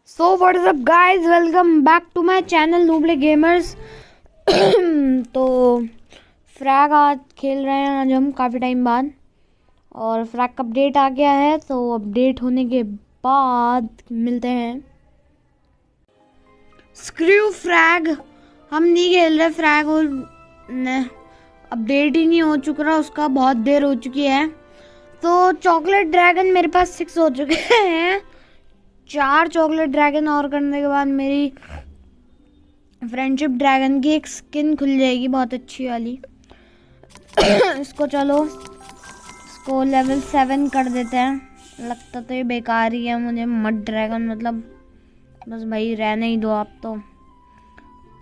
So what is up guys, welcome back to my channel nooble gamers. तो frag आज खेल रहे हैं आज हम काफ़ी टाइम बाद, और फ्रैग का अपडेट आ गया है। तो अपडेट होने के बाद मिलते हैं। स्क्रू फ्रैग, हम नहीं खेल रहे फ्रैग, और अपडेट ही नहीं हो चुका उसका, बहुत देर हो चुकी है। तो चॉकलेट ड्रैगन मेरे पास 6 हो चुके हैं। 4 चॉकलेट ड्रैगन और करने के बाद मेरी फ्रेंडशिप ड्रैगन की एक स्किन खुल जाएगी, बहुत अच्छी वाली। इसको इसको लेवल 7 कर देते हैं। लगता तो ये बेकार ही है मुझे, मड ड्रैगन मतलब बस भाई रहने ही दो आप तो।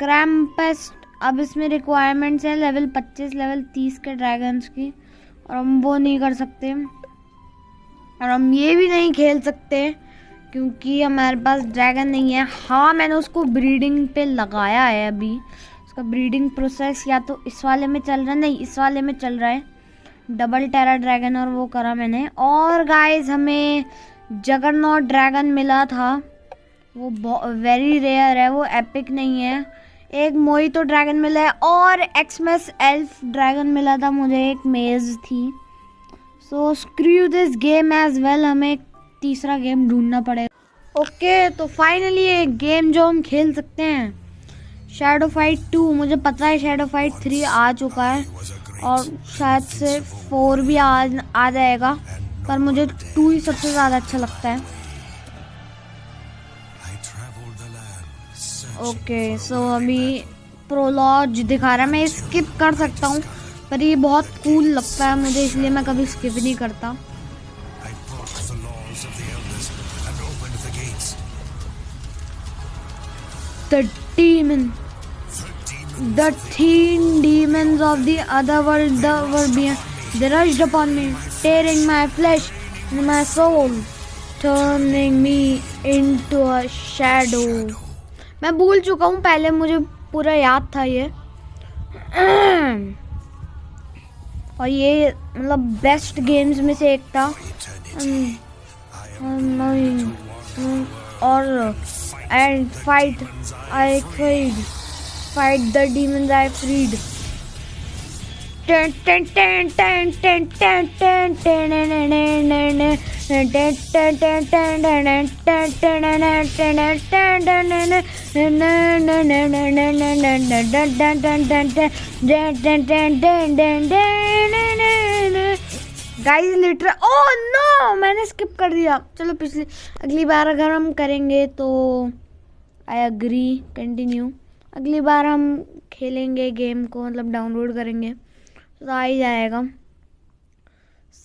क्रैम्पेस्ट, अब इसमें रिक्वायरमेंट्स है लेवल 25 लेवल 30 के ड्रैगन्स की, और हम वो नहीं कर सकते, और हम ये भी नहीं खेल सकते क्योंकि हमारे पास ड्रैगन नहीं है। हाँ, मैंने उसको ब्रीडिंग पे लगाया है। अभी उसका ब्रीडिंग प्रोसेस या तो इस वाले में चल रहा है, नहीं इस वाले में चल रहा है, डबल टेरा ड्रैगन, और वो करा मैंने। और गाइस हमें जगरनॉट ड्रैगन मिला था, वो वेरी रेयर है, वो एपिक नहीं है। एक मोहितो ड्रैगन मिला है, और एक्समस एल्फ ड्रैगन मिला था मुझे, एक मेज थी। So screw this game as well, हमें तीसरा गेम ढूंढना पड़ेगा। ओके, तो फाइनली एक गेम जो हम खेल सकते हैं, शैडो फाइट 2। मुझे पता है शैडो फाइट 3 आ चुका है, और शायद से 4 भी आ जाएगा, पर मुझे 2 ही सबसे ज़्यादा अच्छा लगता है। ओके, सो अभी प्रोलॉग दिखा रहा है, मैं स्किप कर सकता हूँ, पर ये बहुत कूल लगता है मुझे, इसलिए मैं कभी स्किप नहीं करता। The 13 demons of the other world were beyond. They rushed upon me, tearing my flesh and my soul, turning me into a shadow. मैं भूल चुका हूँ, पहले मुझे पूरा याद था ये। और ये मतलब बेस्ट गेम्स में से एक था। और and fight the demons I freed. Guys literal, oh no, मैंने स्किप कर दिया। चलो अगली बार अगर हम करेंगे तो आई एग्री, कंटिन्यू। अगली बार हम खेलेंगे गेम को, मतलब डाउनलोड करेंगे तो आ ही जाएगा।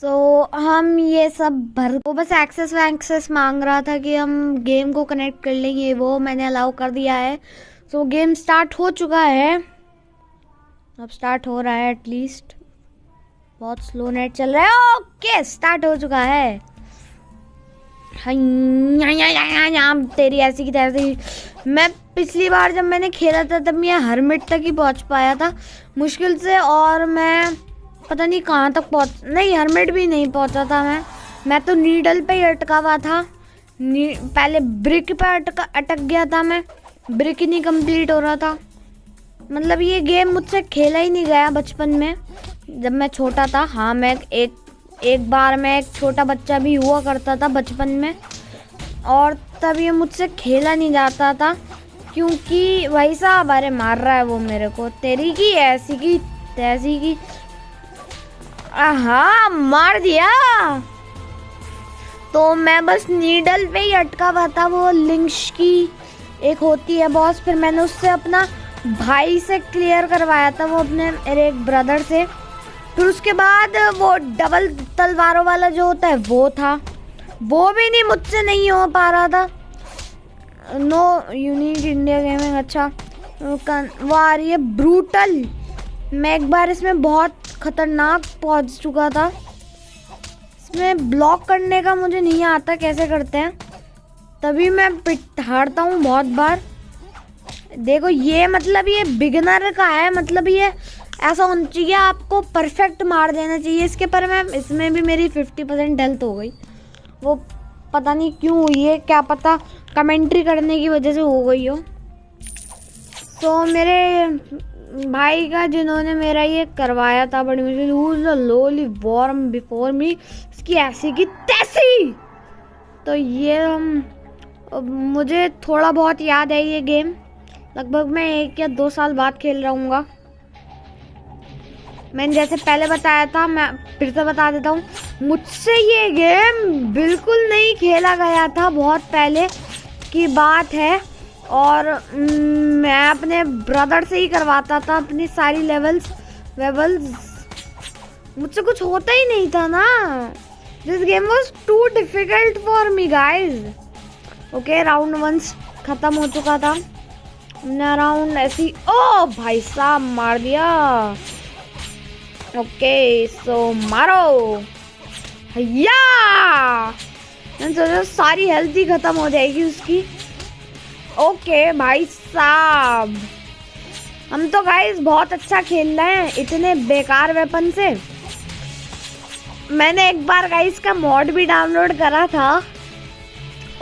सो हम ये सब वो बस एक्सेस मांग रहा था कि हम गेम को कनेक्ट कर लेंगे, वो मैंने अलाउ कर दिया है। सो गेम स्टार्ट हो चुका है, अब स्टार्ट हो रहा है, एटलीस्ट बहुत स्लो नेट चल रहा है। ओके, स्टार्ट हो चुका है। तेरी ऐसी की तैसी। मैं पिछली बार जब मैंने खेला था तब मैं हर्मिट तक ही पहुंच पाया था मुश्किल से, और मैं पता नहीं कहाँ तक नहीं, हर्मिट भी नहीं पहुंचा था मैं तो नीडल पे ही अटका हुआ था। पहले ब्रिक पे अटक गया था मैं, ब्रिक ही नहीं कंप्लीट हो रहा था। मतलब ये गेम मुझसे खेला ही नहीं गया बचपन में जब मैं छोटा था। हाँ, मैं एक बार मैं एक छोटा बच्चा भी हुआ करता था बचपन में, और तब ये मुझसे खेला नहीं जाता था क्योंकि भाई साहब, अरे मार रहा है वो मेरे को, तेरी की ऐसी की तैसी की। हाँ, मार दिया। तो मैं बस नीडल पे ही अटका हुआ था। वो लिंक्स की एक होती है बॉस, फिर मैंने उससे अपना भाई से क्लियर करवाया था, वो अपने मेरे एक ब्रदर से। फिर उसके बाद वो डबल तलवारों वाला जो होता है वो था, वो भी नहीं, मुझसे नहीं हो पा रहा था। नो यूनिक इंडिया गेमिंग, अच्छा वो आ रही है ब्रूटल। मैं एक बार इसमें बहुत खतरनाक पहुंच चुका था। इसमें ब्लॉक करने का मुझे नहीं आता कैसे करते हैं, तभी मैं हारता हूँ बहुत बार। देखो ये मतलब ये बिगिनर का है, मतलब ये ऐसा होना चाहिए आपको परफेक्ट मार देना चाहिए इसके, पर मैं इसमें भी मेरी 50% हेल्थ हो गई। वो पता नहीं क्यों हुई है, क्या पता कमेंट्री करने की वजह से हो गई हो। तो मेरे भाई का जिन्होंने मेरा ये करवाया था बड़ी मुश्किल, लोली वॉर्म बिफोर मी, इसकी ऐसी की तैसी। तो ये मुझे थोड़ा बहुत याद है ये गेम, लगभग मैं 1 या 2 साल बाद खेल रहा हूँ। मैंने जैसे पहले बताया था, मैं फिर से बता देता हूँ, मुझसे ये गेम बिल्कुल नहीं खेला गया था, बहुत पहले की बात है। और मैं अपने ब्रदर से ही करवाता था अपनी सारी लेवल्स। मुझसे कुछ होता ही नहीं था ना। This game was too difficult for me guys. Okay, round 1 खत्म हो चुका था। हमने राउंड ऐसी, ओ भाई साहब मार दिया। ओके, सो मारो भैया। मैंने सोचा सारी हेल्थ ही खत्म हो जाएगी उसकी। ओके भाई साहब, हम तो गाइस बहुत अच्छा खेल रहे हैं इतने बेकार वेपन से। मैंने एक बार गाइस का मॉड भी डाउनलोड करा था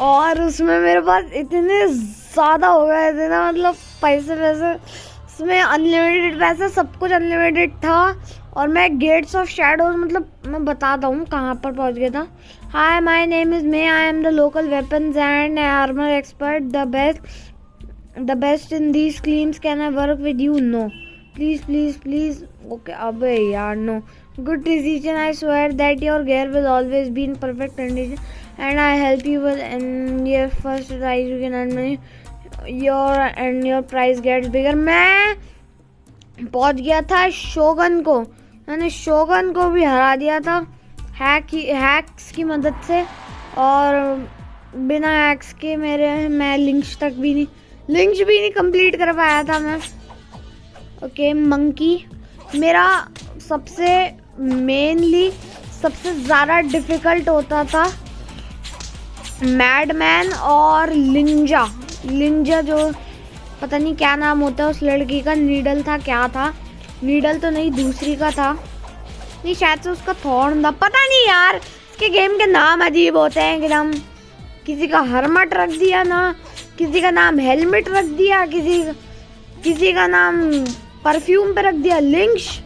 और उसमें मेरे पास इतने ज़्यादा हो गए थे ना, मतलब पैसे उसमें अनलिमिटेड पैसा, सब कुछ अनलिमिटेड था। और मैं गेट्स ऑफ शैडोज, मतलब मैं बताता हूँ कहाँ पर पहुँच गया था। Hi, my name is May, I am the local weapons and armour expert, the best in these climes, can I work with you? No please please please. Okay, अबे यार no. Good decision, I swear that your gear will always be in perfect condition and I help you with in your first try you can earn money your price gets bigger। मैं पहुंच गया था शोगन को, मैंने शोगन को भी हरा दिया था हैक्स की मदद से। और बिना हैक्स के मैं लिंक्स भी नहीं कंप्लीट कर पाया था मैं। ओके, मंकी मेरा सबसे ज़्यादा डिफ़िकल्ट होता था। मैडमैन और लिंजा जो पता नहीं क्या नाम होता है उस लड़की का, नीडल था, क्या था, नीडल तो नहीं, दूसरी का था, नहीं शायद से उसका थॉर्न था, पता नहीं यार। इसके गेम के नाम अजीब होते हैं एकदम। किसी का हर्मट रख दिया ना, किसी का नाम हेलमेट रख दिया, किसी का नाम परफ्यूम पे रख दिया लिंक्स,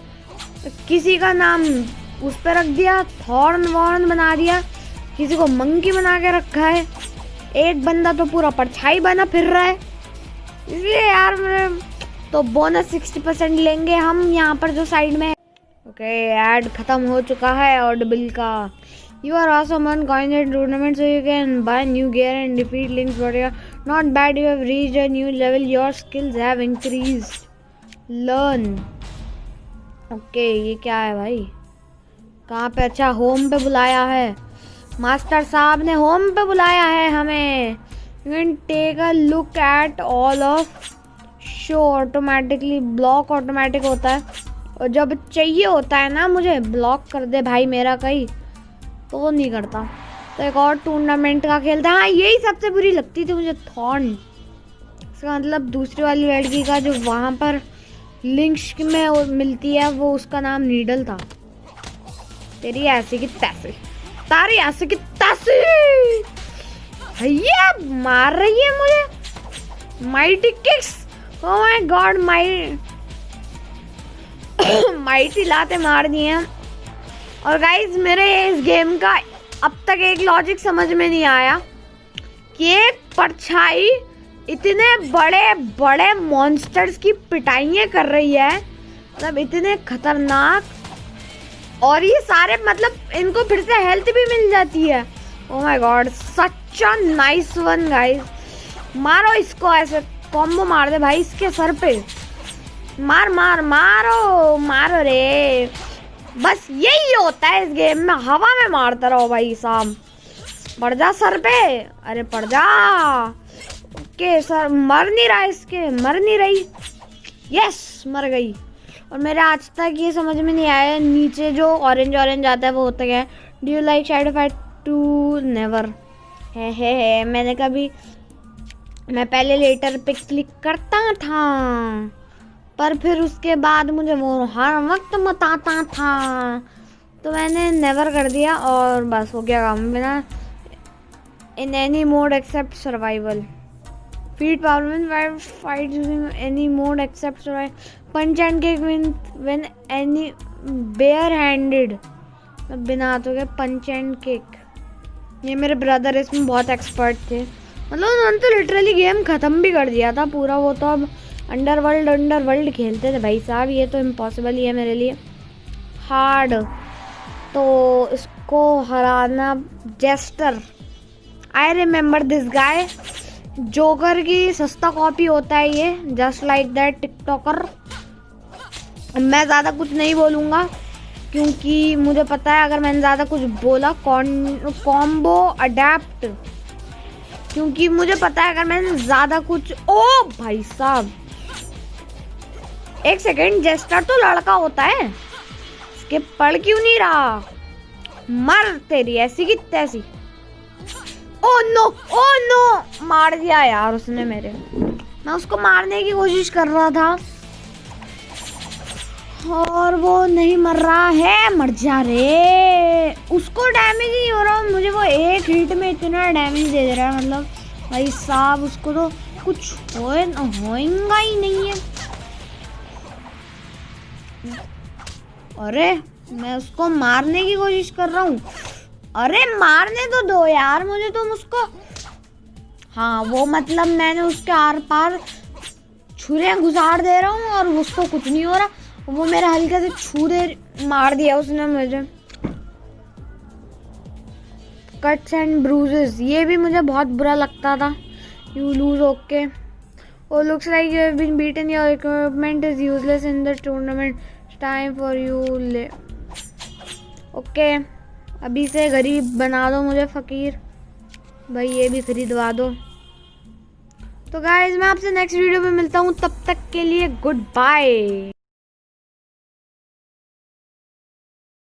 किसी का नाम उस पे रख दिया थॉर्न वॉर्न बना दिया, किसी को मंकी बना के रखा है। एक बंदा तो पूरा परछाई बना फिर रहा है। इसलिए यार तो बोनस 60% लेंगे हम यहाँ पर जो साइड में है। ओके, ऐड खत्म हो चुका है ऑडिबल का। You are awesome on coin and tournament, so you can buy new gear and defeat links, but you're not bad. You have reached a new level. Your skills have increased. Learn. Okay, ये क्या है भाई? कहाँ पे? अच्छा, home पे बुलाया है मास्टर साहब ने, होम पे बुलाया है हमें। You can take a look at all of show automatically, block automatic होता है और जब चाहिए होता है ना मुझे ब्लॉक कर दे भाई मेरा कहीं, तो वो नहीं करता। तो एक और टूर्नामेंट का खेलता है। हाँ, यही सबसे बुरी लगती थी मुझे, थॉर्न। इसका मतलब दूसरी वाली लड़की का जो वहाँ पर लिंक्स में मिलती है, वो उसका नाम नीडल था। तेरी ऐसे की तैसे, तारी ऐसे की तैसे भैया मार रही है मुझे। Mighty kicks, oh my god, mighty लाते मार दिए हैं। और गाइज मेरे इस गेम का अब तक एक लॉजिक समझ में नहीं आया कि एक परछाई इतने बड़े बड़े मॉन्स्टर्स की पिटाइयाँ कर रही है, मतलब इतने खतरनाक, और ये सारे मतलब इनको फिर से हेल्थ भी मिल जाती है। ओह my God, such a nice one guys. मारो इसको, ऐसे कॉम्बो मार दे भाई इसके सर पे, मारो रे। बस यही होता है इस गेम में, हवा में मारता रहो भाई साहब। पड़ जा सर पे, अरे पड़ जा। ओके सर, मर नहीं रही। यस, मर गई। और मेरे आज तक ये समझ में नहीं आया नीचे जो ऑरेंज आता है वो होता क्या है। Do you like shadow fight? Two never है। मैं पहले लेटर पे क्लिक करता था, पर फिर उसके बाद मुझे वो हर वक्त बताता था, तो मैंने नेवर कर दिया और बस हो गया काम। बिना in any mode except survival. Feed power when fight using any mode except survival. Punch and kick when any bare-handed. बिना हाथों के पंच एंड किक. ये मेरे ब्रदर इसमें बहुत एक्सपर्ट थे. मतलब उन्होंने तो लिटरली गेम ख़त्म भी कर दिया था पूरा. वो तो अब अंडरवर्ल्ड खेलते थे भाई साहब. ये तो इम्पॉसिबल ही है मेरे लिए. हार्ड. तो इसको हराना. Jester. I remember this guy. Joker की सस्ता कॉपी होता है ये. Just like that TikToker. मैं ज़्यादा कुछ नहीं बोलूँगा क्योंकि मुझे पता है अगर मैंने ज़्यादा कुछ बोला कॉम्बो अडेप्ट. क्योंकि मुझे पता है अगर मैंने ज़्यादा कुछ. ओ भाई साहब एक सेकेंड. जेस्टर तो लड़का होता है. इसके पढ़ क्यों नहीं रहा. मर तेरी ऐसी की तैसी. ओ नो मार दिया यार उसने मेरे. मैं उसको मारने की कोशिश कर रहा था और वो नहीं मर रहा है. मर जा रे. उसको डैमेज नहीं हो रहा. मुझे वो एक हिट में इतना डैमेज दे रहा है. मतलब भाई साहब उसको तो कुछ होएगा ही नहीं है. अरे मैं उसको मारने की कोशिश कर रहा हूँ. अरे मारने तो दो यार मुझे. तुम उसको. हाँ वो मतलब मैंने उसके आर पार छुरे गुजार दे रहा हूँ और उसको कुछ नहीं हो रहा. वो मेरा हल्के से छू दे. मार दिया उसने मुझे. Cuts and bruises. ये भी मुझे बहुत बुरा लगता था. You lose. Okay. Oh looks like you have been beaten. Your equipment is useless in the tournament. Time for you ले. ओके अभी से गरीब बना दो मुझे. फकीर भाई ये भी खरीदवा दो. तो गाइस मैं आपसे नेक्स्ट वीडियो में मिलता हूँ. तब तक के लिए गुड बाय.